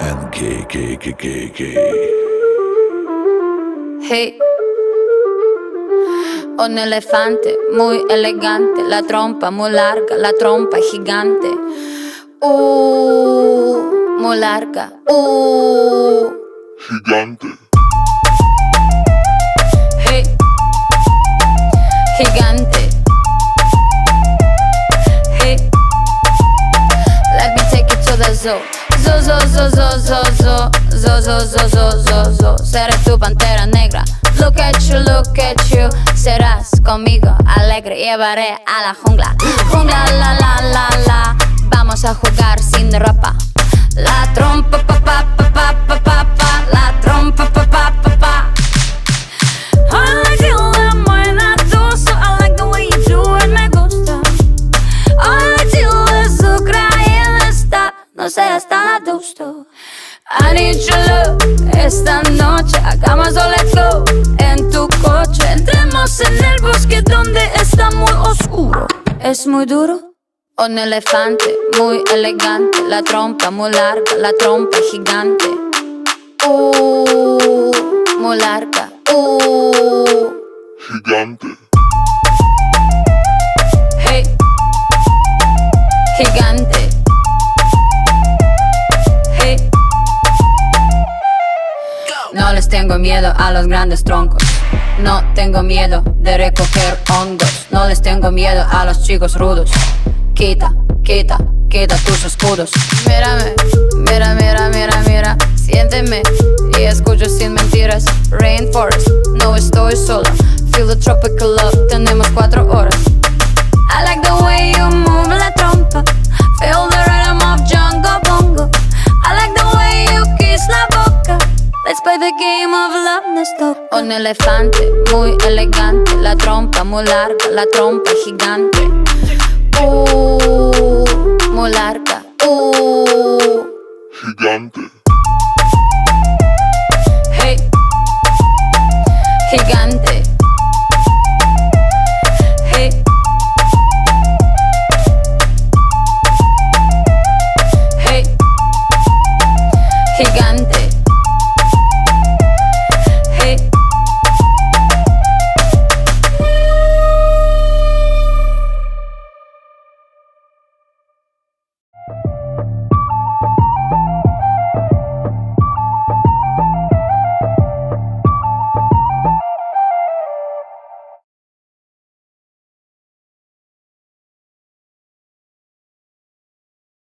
and gay. Hey, un elefante muy elegante, la trompa muy larga, la trompa gigante. Muy larga. Gigante. Hey, gigante. Hey, let me take you to the zoo. Zo. Seré tu pantera negra. Look at you. Serás conmigo alegre. Llevaré a la jungla. Jungla, la. Vamos a jugar sin ropa. La trompa, pa. La trompa, pa. I like you la buena doso. I like the way you do it, me gusta. I like you azúcar y el estar. No seas tan adusto. I need your love. Esta noche hagamos all let's go. En tu coche entremos en el bosque donde está muy oscuro. Es muy duro. Un elefante muy elegante, la trompa muy larga, la trompa gigante. Muy larga. Gigante. Hey, gigante. Hey. No les tengo miedo a los grandes troncos. No tengo miedo de recoger hongos. No les tengo miedo a los chicos rudos. Quita tus escudos. Mírame, mira. Siénteme y escucho sin mentiras. Rainforest, no estoy sola. Feel the tropical love, tenemos 4 horas. I like the way you move la trompa. Feel the rhythm of Jungle Bongo. I like the way you kiss la boca. Let's play the game of love, nos toca. Un elefante muy elegante, la trompa muy larga, la trompa gigante. Muy larga. Gigante. Hey, gigante.